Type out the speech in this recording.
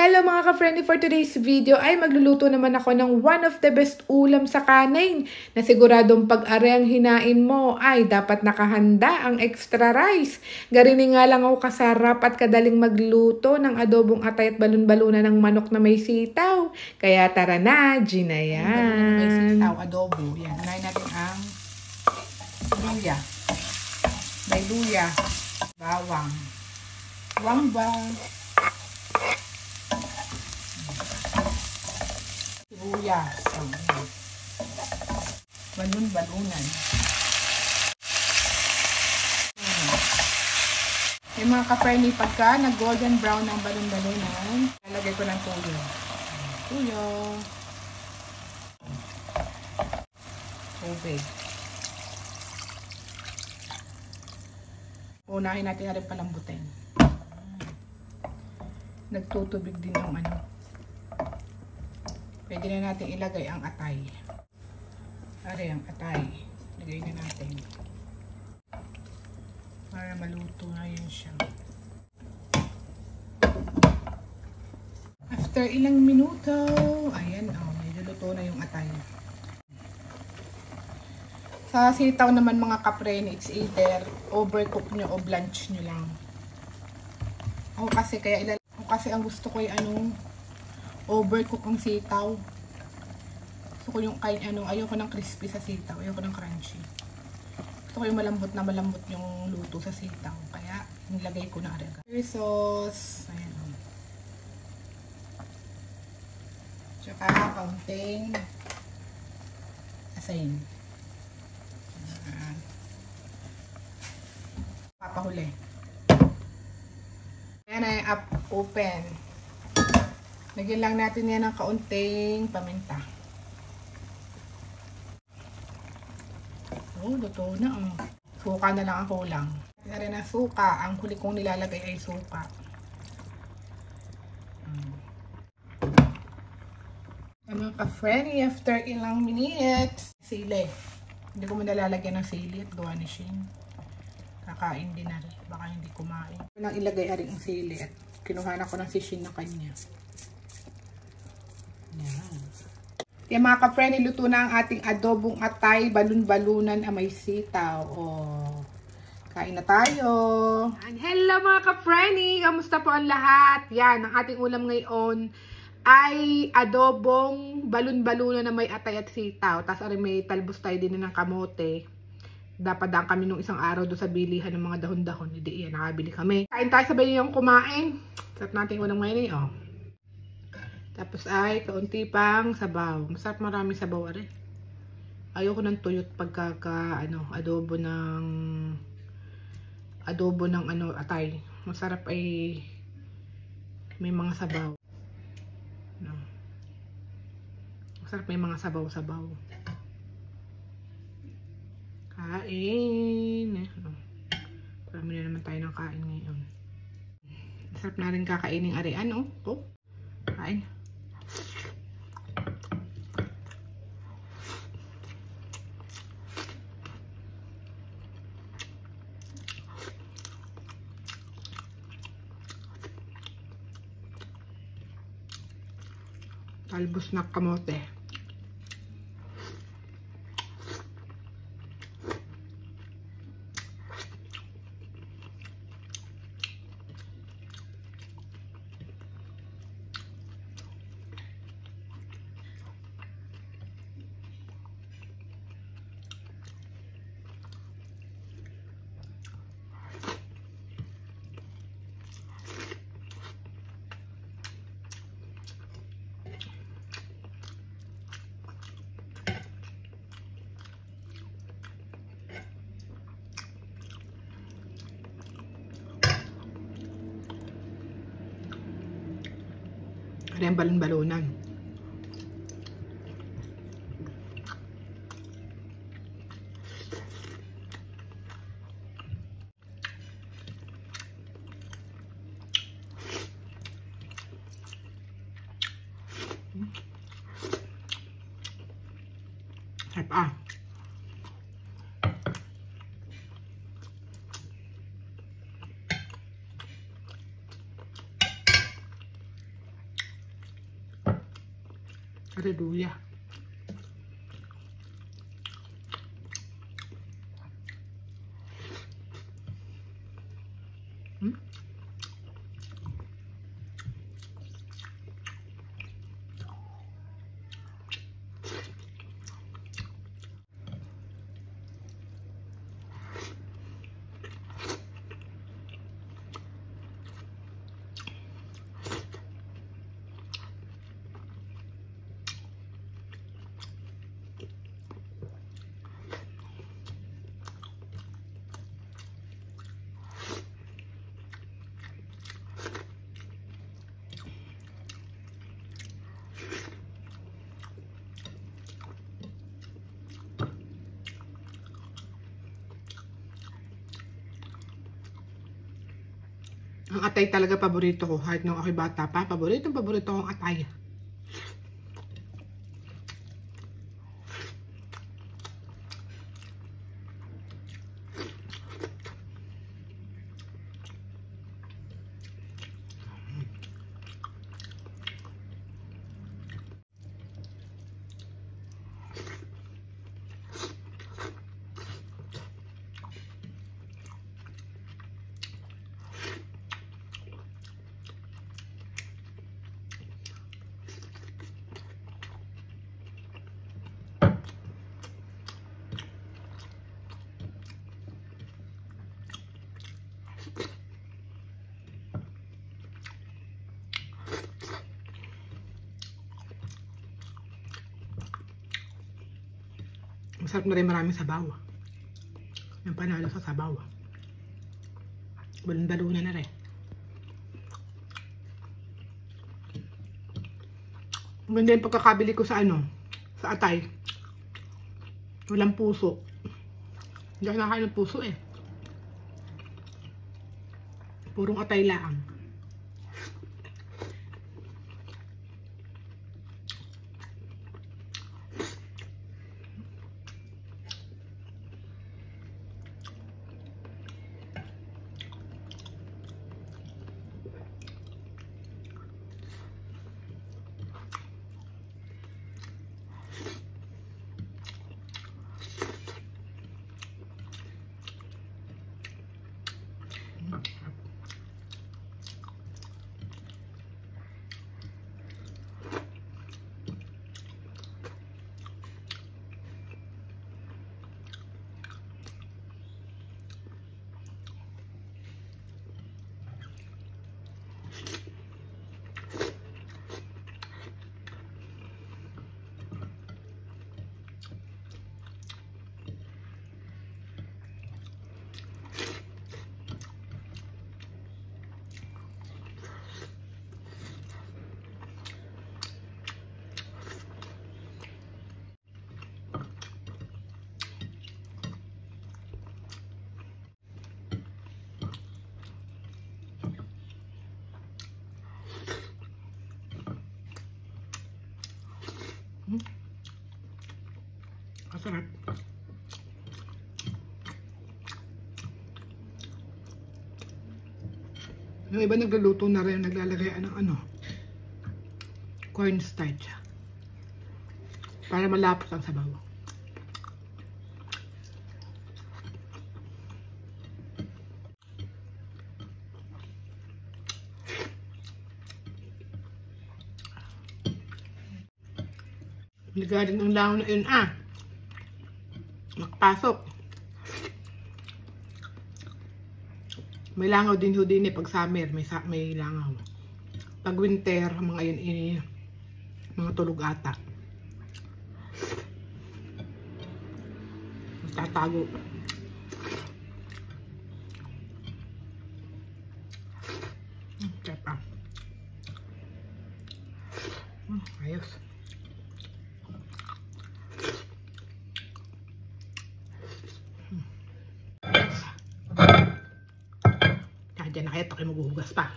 Hello mga ka-friendly, for today's video ay magluluto naman ako ng one of the best ulam sa kanin na siguradong pag-are ang hinain mo ay dapat nakahanda ang extra rice. Garini nga lang ako kasarap at kadaling magluto ng adobong atay at balon-balunan ng manok na may sitaw. Kaya tara na, Gina yan. May sitaw, adobo. Yan, unahin natin ang luya. May luya, bawang, sibuyas, balon-balunan. Yung mga ka-friendly, pagka nag-golden brown ng balon-balunan, lalagay ko ng tuyo. Tubig. Unahin natin na rin palambutin. Nagtutubig din yung Pwede na natin ilagay ang atay. Ang atay. Lagay na natin. Para maluto na yun siya. After ilang minuto, ayan medyo luto na yung atay. Sa sitaw naman mga kapren, it's either overcook nyo o blanch nyo lang. Kasi ang gusto ko ay overcook ang sitaw. Gusto ko yung ayoko ng crispy sa sitaw, ayoko ng crunchy. Gusto ko yung malambot yung luto sa sitaw. Kaya nilagay ko na agad. Sauce, ayan Tsaka kaunting asin. Papahuli. Ayan ay open. Lagyan lang natin yan ng kaunting paminta. Luto na Suka na lang ang kulang. Lagyan na rin ang suka. Ang huli kong nilalagay ay suka. Mga ka-friendly, after ilang minutes, sili. Hindi ko nalalagyan ng sili at gawa ni Shin. Kakain din na rin. Baka hindi kumain. Nang ilagay rin ang sili at kinuha ko ng sishin na kanya. Yan. Kaya mga ka-friendly, luto na ang ating adobong atay, balon-balunan na may sitaw. Kain na tayo. Hello mga ka-friendly! Kamusta po ang lahat? Yan, ang ating ulam ngayon ay adobong balon-balunan na may atay at sitaw. Tapos may talbos tayo din ng kamote. Dapat kami nung isang araw doon sa bilihan ng mga dahon-dahon. Hindi yan, nakabili kami. Kain tayo, sabay yung kumain. Sarap natin unang ngayon Tapos ay kaunti pang sabaw. Masarap, maraming sabaw rin. Ayoko ng tuyot pagkaka adobo ng atay. Masarap ay may mga sabaw. Masarap may mga sabaw-sabaw. Kain. Marami na naman tayo ng kain ngayon. Masarap na rin kakainin arian, Kain. Talbos na kamote. Ayan, balon-balunan. Sarap Hallelujah. Ang atay talaga paborito ko. Kahit nung ako'y bata pa, paborito ko ang atay. Masarap na rin, maraming sabaw. Yung panalo sa sabaw. Balon-balunan na rin. Maganda yung pagkakabili ko sa sa atay. Walang puso. Hindi ako nakakain ng puso eh. Purong atay lang. Masarap. Yung iba nagluluto na rin, naglalagay ng cornstarch para malapot ang sabaw. Ligarin ang langaw na yun makapasok. May langaw din ho din pag summer, may langaw. Pag winter, mga yun mga tulog ata. Tatago. Sarap. Ayos. Diyan na kaya ito kayo maghuhugas pa.